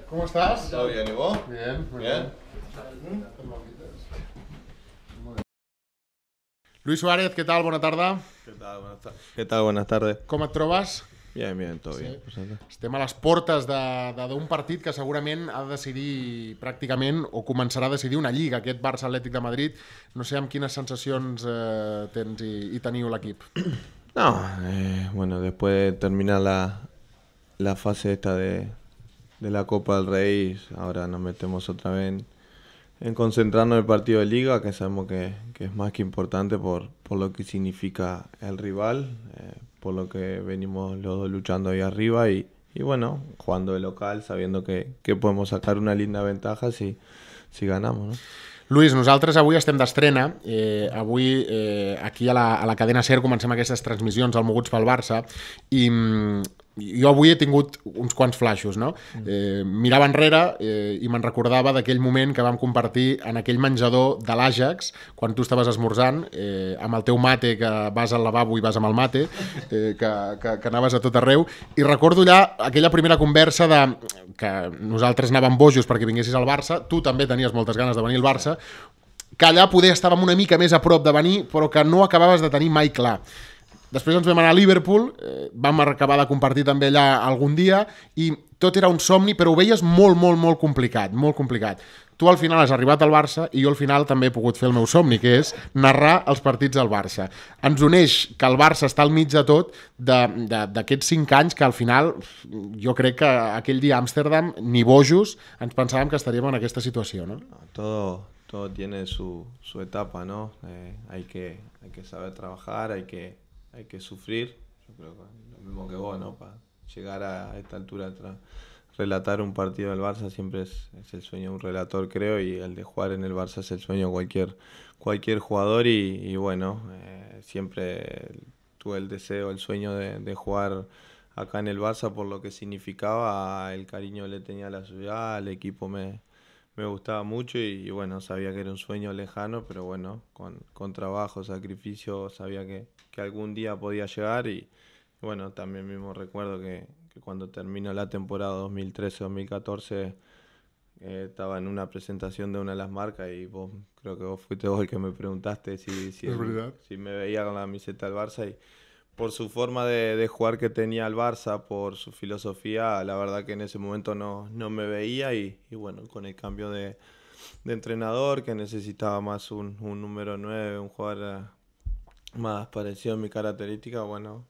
¿Cómo estás? ¿Todo bien? ¿Y vos? Bien, muy ¿Bien? Luis Suárez, què tal? Bona tarda. ¿Qué tal? Buenas tardes. Com et trobes? Bien, bien, todo bien. Estem a les portes d'un partit que segurament ha de decidir pràcticament o començarà a decidir una lliga, aquest Barça Atlètic de Madrid. No sé amb quines sensacions tens i teniu l'equip. No, bueno, después de terminar la fase esta de la Copa del Rey, ahora nos metemos otra vez en concentrarnos en el partido de Liga, que sabemos que es más que importante por lo que significa el rival, por lo que venimos los dos luchando ahí arriba y bueno, jugando de local, sabiendo que podemos sacar una linda ventaja si ganamos, ¿no? Luis, nosaltres avui estem d'estrena. Avui aquí a la cadena SER comencem aquestes transmissions al Moguts pel Barça i jo avui he tingut uns quants flaixos, no? Mirava enrere i me'n recordava d'aquell moment que vam compartir en aquell menjador de l'Àjax, quan tu estaves esmorzant, amb el teu mate, que vas al lavabo i vas amb el mate, que anaves a tot arreu, i recordo allà aquella primera conversa que nosaltres anàvem bojos perquè vinguessis al Barça, tu també tenies moltes ganes de venir al Barça, que allà poder estàvem una mica més a prop de venir, però que no acabaves de tenir mai clar. Després ens vam anar a Liverpool, vam acabar de compartir també allà algun dia i tot era un somni, però ho veies molt, molt, molt complicat, molt complicat. Tu al final has arribat al Barça i jo al final també he pogut fer el meu somni, que és narrar els partits del Barça. Ens uneix que el Barça està al mig de tot d'aquests 5 anys que al final jo crec que aquell dia a Amsterdam ni bojos ens pensàvem que estaríem en aquesta situació, no? Todo tiene su etapa, ¿no? Hay que saber trabajar, hay que sufrir. Yo creo que lo mismo que vos, ¿no? Para llegar a esta altura, relatar un partido del Barça siempre es el sueño de un relator, creo, y el de jugar en el Barça es el sueño de cualquier jugador y bueno, siempre tuve el deseo, el sueño de jugar acá en el Barça por lo que significaba, el cariño que le tenía a la ciudad, al equipo me gustaba mucho y bueno, sabía que era un sueño lejano, pero bueno, con trabajo, sacrificio, sabía que algún día podía llegar y bueno, también mismo recuerdo que cuando terminó la temporada 2013-2014 estaba en una presentación de una de las marcas y creo que fuiste vos el que me preguntaste si me veía con la camiseta del Barça y por su forma de jugar que tenía el Barça, por su filosofía, la verdad que en ese momento no me veía y bueno, con el cambio de entrenador que necesitaba más un número 9, un jugador más parecido a mi característica, bueno,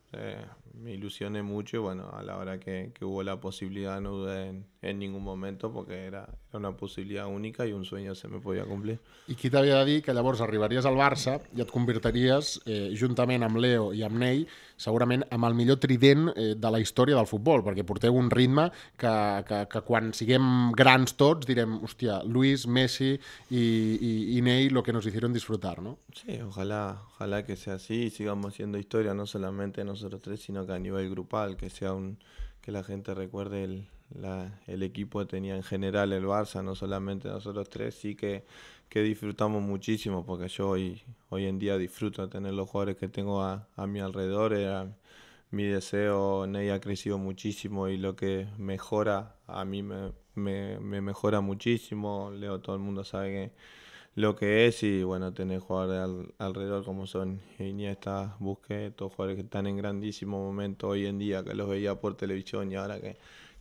me ilusioné mucho y bueno, a la hora que hubo la posibilidad no dudé en ningún momento porque era una posibilidad única i un sueño se me podia complir. I qui t'havia de dir que llavors arribaries al Barça i et convertiries, juntament amb Leo i amb Ney, segurament amb el millor trident de la història del futbol, perquè porteu un ritme que quan siguem grans tots direm, hòstia, Luis, Messi y Ney lo que nos hicieron disfrutar, ¿no? Sí, ojalá que sea así y sigamos haciendo historia, no solamente nosotros tres, sino que a nivel grupal, que sea que la gente recuerde el equipo que tenía en general el Barça, no solamente nosotros tres, sí que disfrutamos muchísimo, porque yo hoy en día disfruto de tener los jugadores que tengo a mi alrededor, era mi deseo. Ney ha crecido muchísimo y lo que mejora a mí me mejora muchísimo. Leo, todo el mundo sabe que lo que es y bueno, tener jugadores alrededor como son Iniesta, Busquets, todos jugadores que están en grandísimo momento hoy en día, que los veía por televisión y ahora que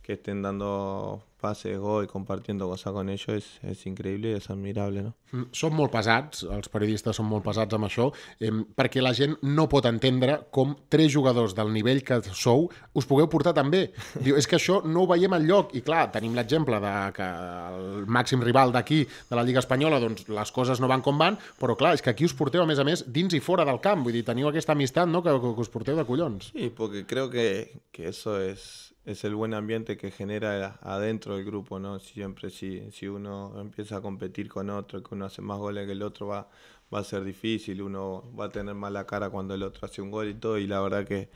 estén dando pases, gol i compartiendo coses con ellos és increïble i és admirable, no? Som molt pesats, els periodistes són molt pesats amb això, perquè la gent no pot entendre com 3 jugadors del nivell que sou us pugueu portar tan bé. Diu, és que això no ho veiem enlloc. I clar, tenim l'exemple de que el màxim rival d'aquí, de la Lliga Espanyola, doncs les coses no van com van, però clar, és que aquí us porteu, a més, dins i fora del camp. Vull dir, teniu aquesta amistat, no?, que us porteu de collons. Sí, porque creo que eso es el buen ambiente que genera adentro del grupo, ¿no? Siempre si uno empieza a competir con otro, que uno hace más goles que el otro, va a ser difícil, uno va a tener mala cara cuando el otro hace un gol y todo, y la verdad que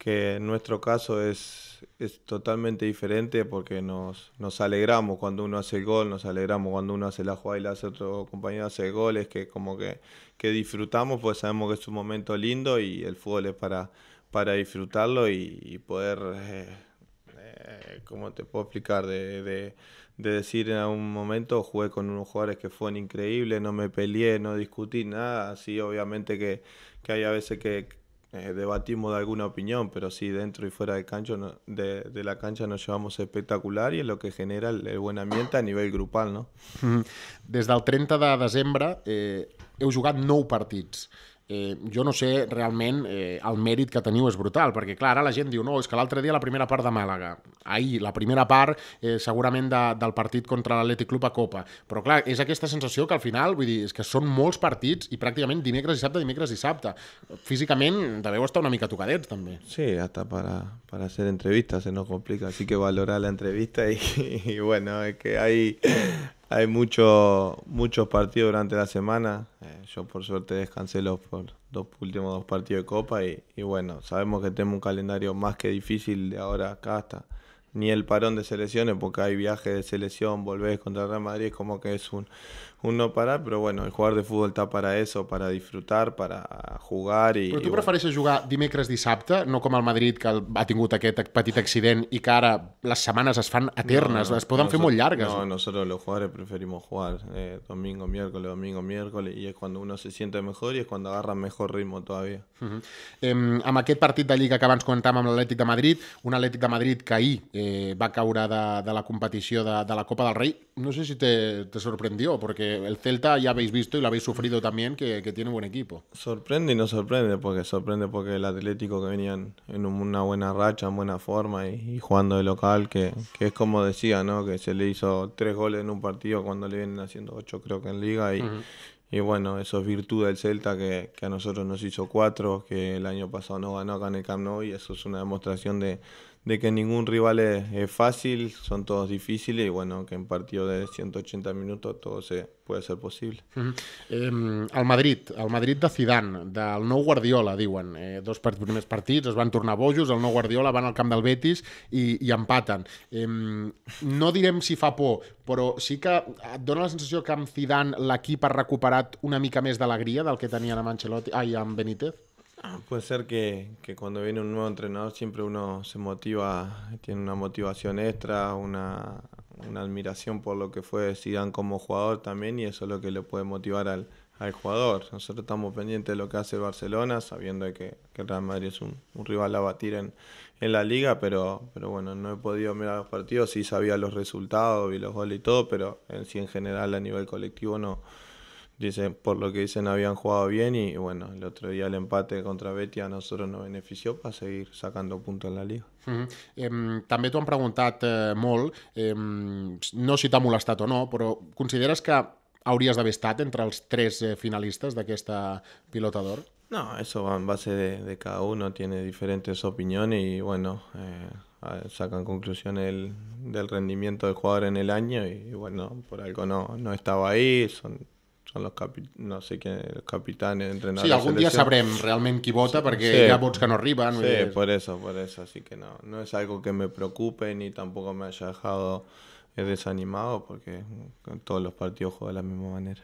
en nuestro caso es totalmente diferente porque nos alegramos cuando uno hace el gol, nos alegramos cuando uno hace la jugada y la hace otro compañero hace el gol, es que como que disfrutamos, pues sabemos que es un momento lindo y el fútbol es para disfrutarlo y poder ¿cómo te puedo explicar? De decir en algún momento jugué con unos jugadores que fueron increíbles, no me peleé, no discutí nada. Sí, obviamente que hay a veces que debatimos de alguna opinión, pero sí, dentro y fuera de, de la cancha nos llevamos espectacular y es lo que genera el buen ambiente a nivel grupal, ¿no? Des del 30 de desembre heu jugat 9 partits. Jo no sé realment el mèrit que teniu és brutal, perquè clar, ara la gent diu no, és que l'altre dia la primera part de Màlaga, ahir la primera part segurament del partit contra l'Atlètic Club a Copa, però clar, és aquesta sensació que al final, vull dir, és que són molts partits i pràcticament dimecres i dissabte. Físicament deveu estar una mica tocadets també. Sí, hasta para hacer entrevistas se nos complica, así que valorar la entrevista y bueno, es que hay muchos partidos durante la semana. Yo por suerte descansé los últimos 2 partidos de Copa y bueno, sabemos que tenemos un calendario más que difícil de ahora acá hasta ni el parón de selecciones, porque hay viajes de selección, volvés contra el Real Madrid, es como que es un no parar, però bueno, el jugador de futbol està per a eso, para disfrutar, para jugar. Però tu prefereixes jugar dimecres-dissabte, no com el Madrid, que ha tingut aquest petit accident i que ara les setmanes es fan eternes, es poden fer molt llargues. No, nosotros los jugadores preferimos jugar domingo, miércoles, y es cuando uno se siente mejor y es cuando agarra mejor ritmo todavía. Amb aquest partit de Lliga que abans comentàvem amb l'Atlètic de Madrid, un Atlètic de Madrid que ahir va caure de la competició de la Copa del Rei, no sé si te sorprendió, porque el Celta ya habéis visto y lo habéis sufrido también, que tiene un buen equipo. Sorprende y no sorprende, porque el Atlético que venían en una buena racha, en buena forma y jugando de local, que es como decía, ¿no? Que se le hizo 3 goles en un partido cuando le vienen haciendo 8 creo que en Liga y bueno, eso es virtud del Celta que a nosotros nos hizo 4, que el año pasado no ganó acá en el Camp Nou y eso es una demostración de que ningún rival es fácil, son todos difíciles y bueno, que en partido de 180 minutos todo puede ser posible. El Madrid de Zidane, del nou Guardiola, diuen. 2 primers partits es van tornar bojos, el nou Guardiola van al camp del Betis i empaten. No direm si fa por, però sí que et dona la sensació que amb Zidane l'equip ha recuperat una mica més d'alegria del que tenien amb amb Benítez? Puede ser que cuando viene un nuevo entrenador siempre uno se motiva, tiene una motivación extra, una admiración por lo que fue Zidane como jugador también y eso es lo que le puede motivar al jugador. Nosotros estamos pendientes de lo que hace el Barcelona, sabiendo que el Real Madrid es un rival a batir en la Liga, pero bueno, no he podido mirar los partidos, sí sabía los resultados, vi los goles y todo, pero en general a nivel colectivo no. Por lo que dicen habían jugado bien y bueno, el otro día el empate contra Betis a nosotros nos benefició para seguir sacando puntos en la Liga. També t'ho han preguntat molt, no si t'ha molestat o no, però consideres que hauries d'haver estat entre els 3 finalistes d'aquesta Pilota d'Or? No, eso va en base de cada uno, tiene diferentes opiniones y bueno, sacan conclusiones del rendimiento del jugador en el año y bueno, por algo no estaba ahí, son los no sé quién, los capitanes, entrenadores. Sí, algun dia sabrem realment qui vota, perquè hi ha vots que no arriben. Sí, por eso, así que no es algo que me preocupe ni tampoco me haya dejado desanimado, porque en todos los partidos juego de la misma manera.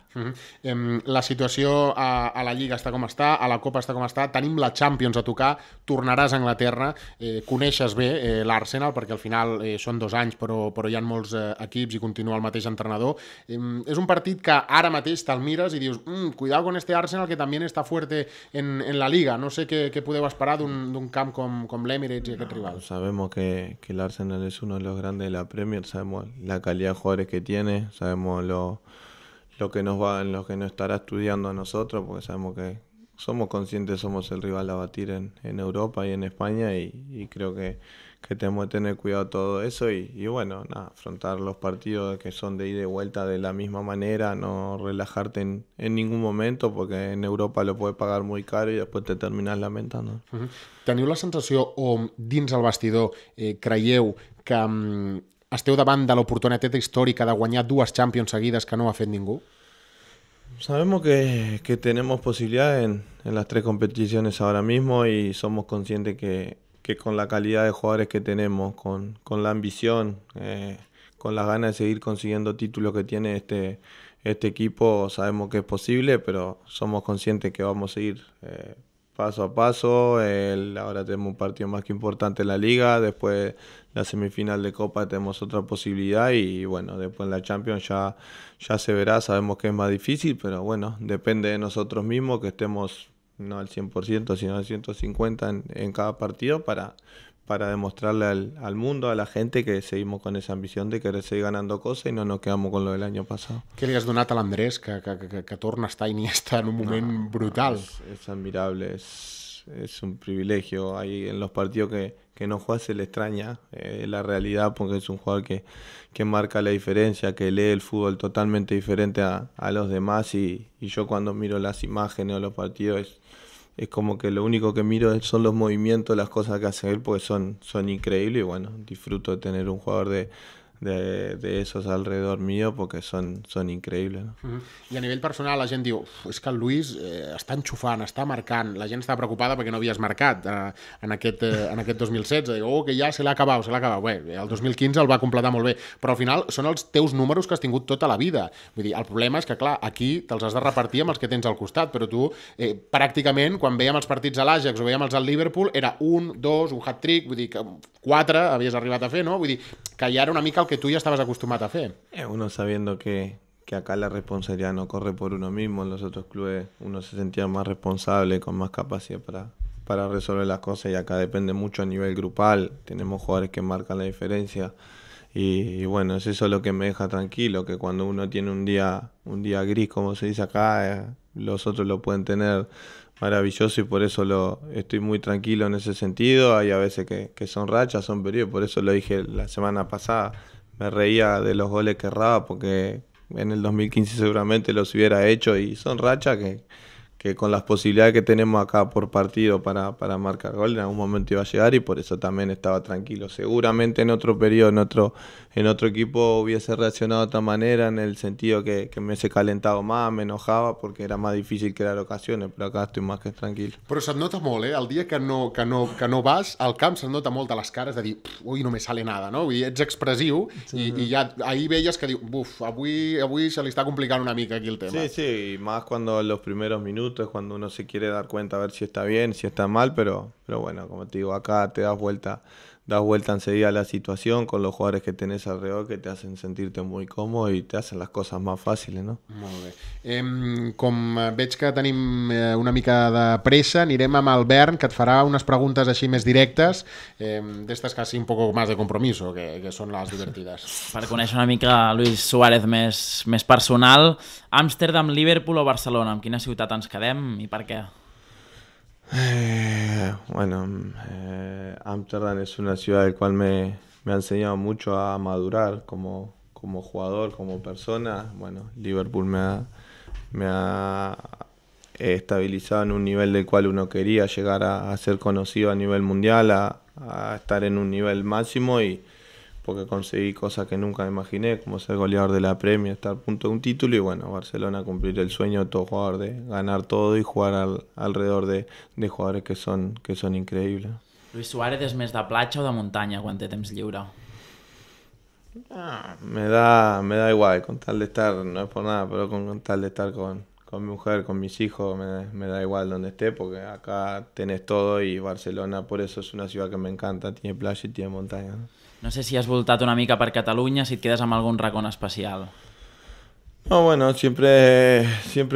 La situació a la Lliga està com està, a la Copa està com està, tenim la Champions a tocar, tornaràs a Anglaterra, coneixes bé l'Arsenal, perquè al final són 2 anys, però hi ha molts equips i continua el mateix entrenador. És un partit que ara mateix te'l mires i dius, cuidado con este Arsenal que també està fuerte en la Liga. No sé què podeu esperar d'un camp com l'Emirates i aquest rival. Sabemos que el Arsenal es uno de los grandes de la Premier, sabemos la calidad de jugadores que tiene, sabemos lo que nos estará estudiando a nosotros, porque sabemos que somos conscientes, somos el rival a batir en Europa y en España y creo que tenemos que tener cuidado de todo eso y bueno, afrontar los partidos que son de ida y vuelta de la misma manera, no relajarte en ningún momento porque en Europa lo puedes pagar muy caro y después te terminas lamentando. Teniu la sensació o dins el vestidor creieu que esteu davant de l'oportunitat històrica de guanyar 2 Champions seguides que no ha fet ningú? Sabemos que tenemos posibilidades en las 3 competiciones ahora mismo y somos conscientes que con la calidad de jugadores que tenemos, con la ambición, con las ganas de seguir consiguiendo títulos que tiene este equipo, sabemos que es posible, pero somos conscientes que vamos a seguir paso a paso. Ahora tenemos un partido más que importante en la Liga, después la semifinal de Copa tenemos otra posibilidad y bueno, después en la Champions ya se verá, sabemos que es más difícil, pero bueno, depende de nosotros mismos que estemos no al 100%, sino al 150% en cada partido para demostrarle al mundo, a la gente, que seguimos con esa ambición de querer seguir ganando cosas y no nos quedamos con lo del año pasado. Què li has donat a l'Andrés que torna a estar Iniesta en un moment brutal? Es admirable, es un privilegio. Ahí en los partidos que no juega se le extraña la realidad, porque es un jugador que marca la diferencia, que lee el fútbol totalmente diferente a los demás y yo cuando miro las imágenes o los partidos es como que lo único que miro son los movimientos, las cosas que hace él, porque son increíbles y bueno, disfruto de tener un jugador de esos alrededor mío porque son increïbles. No? I a nivell personal la gent diu és que el Luis està enxufant, està marcant, la gent està preocupada perquè no havies marcat en aquest 2016, diu, que ja se l'ha acabat. Bé, el 2015 el va completar molt bé, però al final són els teus números que has tingut tota la vida. Vull dir, el problema és que clar, aquí te'ls has de repartir amb els que tens al costat, però tu pràcticament quan veiem els partits a l'Ajax o veiem els al Liverpool era un, dos, un hat-trick, vull dir que 4 havies arribat a fer, no? Vull dir que ja era una mica el que tú ya estabas acostumbrado a hacer. Uno sabiendo que acá la responsabilidad no corre por uno mismo, en los otros clubes uno se sentía más responsable, con más capacidad para resolver las cosas y acá depende mucho a nivel grupal, tenemos jugadores que marcan la diferencia y bueno, es eso lo que me deja tranquilo, que cuando uno tiene un día gris, como se dice acá, los otros lo pueden tener maravilloso y por eso estoy muy tranquilo en ese sentido. Hay a veces que son rachas, son periodos, por eso lo dije la semana pasada, me reía de los goles que erraba porque en el 2015 seguramente los hubiera hecho y son rachas que con las posibilidades que tenemos acá por partido para marcar gol en algún momento iba a llegar y por eso también estaba tranquilo. Seguramente en otro periodo, en otro equipo hubiese reaccionado de otra manera en el sentido que me hubiese calentado más, me enojaba porque era más difícil crear ocasiones, però acá estoy más que tranquilo. Però se't nota molt, el dia que no vas al camp se't nota molt a les cares de dir ui, no me sale nada, no? Vull dir, ets expressiu i ja ahir veies que diu avui se li està complicant una mica aquí el tema. Sí, y más cuando los primeros minutos es cuando uno se quiere dar cuenta a ver si está bien, si está mal, pero bueno, como te digo, acá te das vuelta enseguida a la situación con los jugadores que tenés alrededor que te hacen sentirte muy cómodo y te hacen las cosas más fáciles, ¿no? Molt bé. Com veig que tenim una mica de pressa, anirem amb el Bern, que et farà unes preguntes així més directes, d'estes casi un poco más de compromiso, que són les divertides. Per conèixer una mica Luis Suárez més personal, Amsterdam, Liverpool o Barcelona, amb quina ciutat ens quedem i per què? Bueno, Amsterdam es una ciudad del cual me ha enseñado mucho a madurar como jugador, como persona. Bueno, Liverpool me ha estabilizado en un nivel del cual uno quería llegar a ser conocido a nivel mundial, a estar en un nivel máximo y porque conseguí cosas que nunca imaginé, como ser goleador de la Premier, estar a punto de un título y bueno, Barcelona cumplir el sueño de todo jugador de ganar todo y jugar alrededor de jugadores que son increíbles. Luis Suárez és més de platja o de muntanya quan té temps lliure? Me da igual, con tal de estar, no es por nada, pero con tal de estar con mi mujer, con mis hijos, me da igual donde esté, porque acá tenés todo y Barcelona por eso es una ciudad que me encanta, tiene playa y tiene montaña, ¿no? No sé si has voltat una mica per Catalunya, si et quedes amb algun racó especial. No, bueno, siempre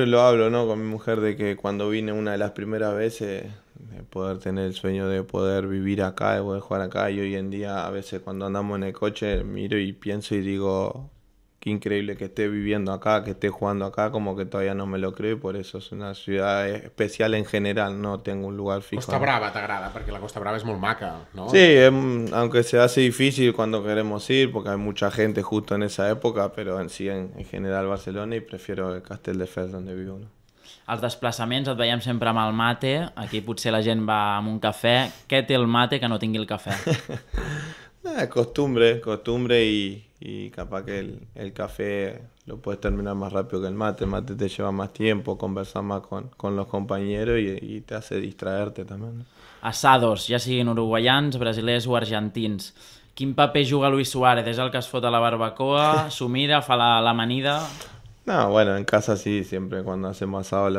lo hablo, ¿no? Con mi mujer de que cuando vine una de las primeras veces, de poder tener el sueño de poder vivir acá, de poder jugar acá, y hoy en día a veces cuando andamos en el coche miro y pienso y digo, qué increíble que esté viviendo acá, que esté jugando acá, como que todavía no me lo creo y por eso es una ciudad especial en general, no tengo un lugar fijo. Costa Brava t'agrada, perquè la Costa Brava és molt maca, ¿no? Sí, aunque se hace difícil cuando queremos ir, porque hay mucha gente justo en esa época, pero en sí, en general Barcelona y prefiero el Castelldefels donde vivo, ¿no? Els desplaçaments et veiem sempre amb el mate, aquí potser la gent va amb un cafè. Què té el mate que no tingui el cafè? Costumbre y capaz que el café lo puedes terminar más rápido que el mate te lleva más tiempo, conversar más con los compañeros y te hace distraerte también, ¿no? Asados, ja siguin uruguaians, brasilers o argentins. Quin paper juga Luis Suárez? És el que es fot a la barbacoa, s'ho mira, fa l'amanida... No, bueno, en casa sí, siempre cuando hacemos asado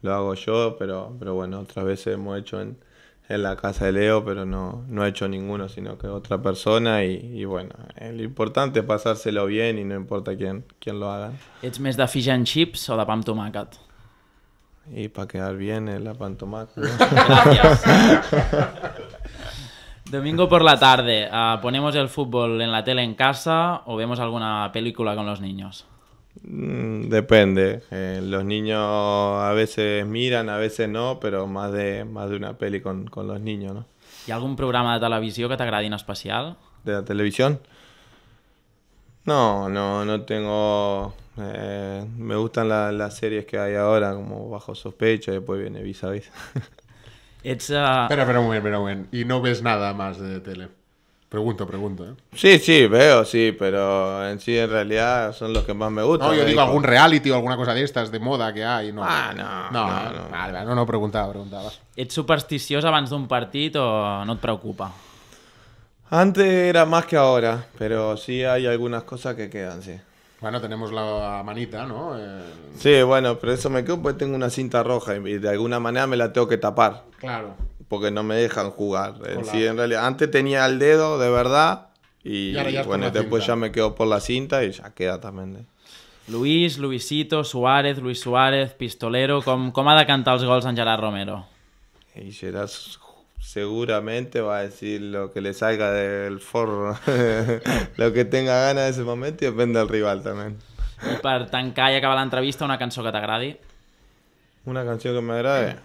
lo hago yo, pero bueno, otras veces hemos hecho en la casa de Leo, pero no he hecho ninguno, sino que otra persona y bueno, lo importante es pasárselo bien y no importa quién lo haga. Ets més de fish and chips o de pa amb tomàquet? Y para quedar bien en la pantomaca, ¿no? Gracias. Domingo por la tarde, ¿ponemos el fútbol en la tele en casa o vemos alguna película con los niños? Depende. Los niños a veces miran, a veces no, pero más de una peli con los niños, ¿no? Hi ha algun programa de televisió que t'agradi en especial? ¿De la televisión? No tengo... me gustan las series que hay ahora, como Bajo Sospecha, y después viene Vis a Vis. Ets... Espera un moment. ¿Y no ves nada más de tele? Pregunto, ¿eh? Sí, veo, sí, pero en sí, en realidad, son los que más me gustan. No, yo digo algún reality o alguna cosa de estas, de moda que hay. No. No. Vale, no, preguntaba. Ets supersticiós abans d'un partit o no et preocupa? Antes era más que ahora, pero sí hay algunas cosas que quedan, sí. Bueno, tenemos la manita, ¿no? Sí, bueno, pero eso me quedo porque tengo una cinta roja y de alguna manera me la tengo que tapar. Claro. Porque no me dejan jugar. Sí, en realidad, antes tenía el dedo de verdad y ahora ya es bueno, por la después cinta. ya me quedo por la cinta y ya queda también. Luisito, Suárez, Luis Suárez, Pistolero... Com ha de cantar els gols en Gerard Romero? Y Gerard seguramente va a decir lo que le salga del forro, lo que tenga ganas en ese momento y depende del rival también. I per tancar i acabar l'entrevista, una cançó que t'agradi? ¿Una canción que me agrade?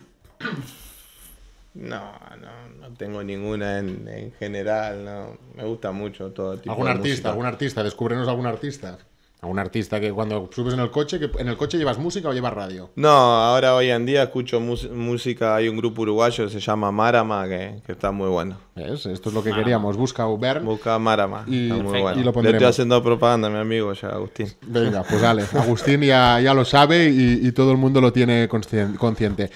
No tengo ninguna en general, no. Me gusta mucho todo tipo ¿Algún de artista? música. Descúbrenos algún artista. ¿Algún artista que cuando subes en el coche, que en el coche llevas música o llevas radio? No, ahora hoy en día escucho música, hay un grupo uruguayo que se llama Marama, que está muy bueno. ¿Ves? Esto es lo que queríamos. Busca Uber. Busca Marama, Y- está muy y bueno. lo pondremos. Le estoy haciendo propaganda a mi amigo ya, Agustín. Venga, pues dale. Agustín ya lo sabe y todo el mundo lo tiene consciente.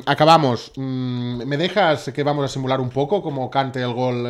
Acabamos. ¿Me dejas que vamos a simular un poco como cante el gol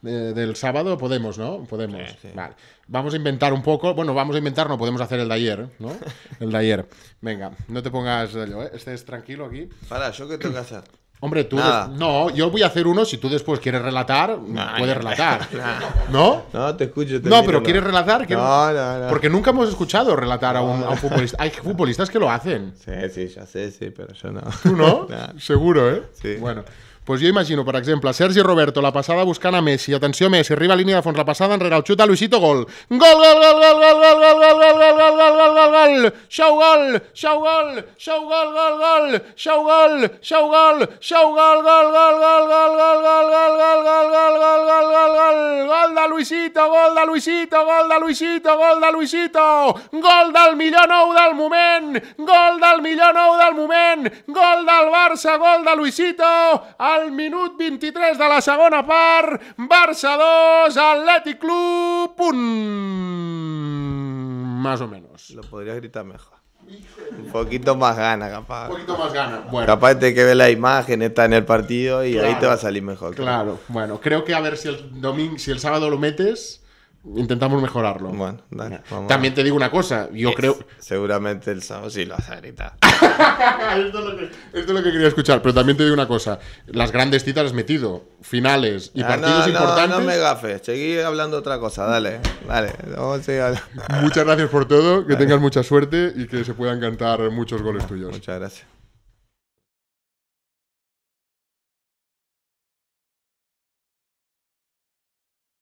del sábado? Podemos, ¿no? Podemos. Sí. Vale. Vamos a inventar un poco. Bueno, vamos a inventar, no podemos hacer el de ayer, ¿no? El de ayer. Venga, no te pongas yo, ¿eh? Estés tranquilo aquí. Para, ¿yo qué tengo que hacer? Hombre, tú... Nada. No, yo voy a hacer uno. Si tú después quieres relatar, puedes relatar. Nah. ¿No? No, te escucho. Te No, miro, pero ¿quieres relatar? No. Porque nunca hemos escuchado relatar a un futbolista. Hay futbolistas que lo hacen. Sí, ya sé, sí, pero yo no. Tu no? Nah. Seguro, eh? Sí. Bueno, pues jo imagino, per exemple, Sergi Roberto, la passada buscant a Messi. Atenció, Messi, arriba a línia de fons, la passada enrere, el xuta, Luisito, gol. Gol, gol, gol, gol, gol, gol, gol, gol, gol, gol, gol, gol, gol, gol, gol. Xau gol, xau gol, xau gol, gol, gol. Xau gol, xau gol, xau gol, gol, gol, gol, gol, gol, gol, gol, gol, gol, gol, gol, gol, gol, gol. Gol de Luisito, gol de Luisito, gol de Luisito, gol de Luisito. Gol del millor nou del moment. Gol del millor nou del moment. Gol del Barça, gol de Luisito. Al minut 23 de la segona part. Barça 2, Athletic Club 1. Más o menos. Lo podría gritar mejor. Un poquito más gana, capaz. Un poquito más gana. Bueno, Capaz de que ve la imagen, está en el partido y ahí te va a salir mejor. claro. Bueno, creo que a ver si el sábado lo metes, intentamos mejorarlo. Bueno, dale, vamos. También te digo una cosa, yo creo... Seguramente el sábado sí lo vas a gritar. esto es lo que quería escuchar, pero también te digo una cosa, las grandes citas has metido, finales y partidos importantes. No me gafes, seguí hablando otra cosa, dale, vamos a seguir hablando. Muchas gracias por todo, que tengas mucha suerte y que se puedan cantar muchos goles tuyos. Muchas gracias.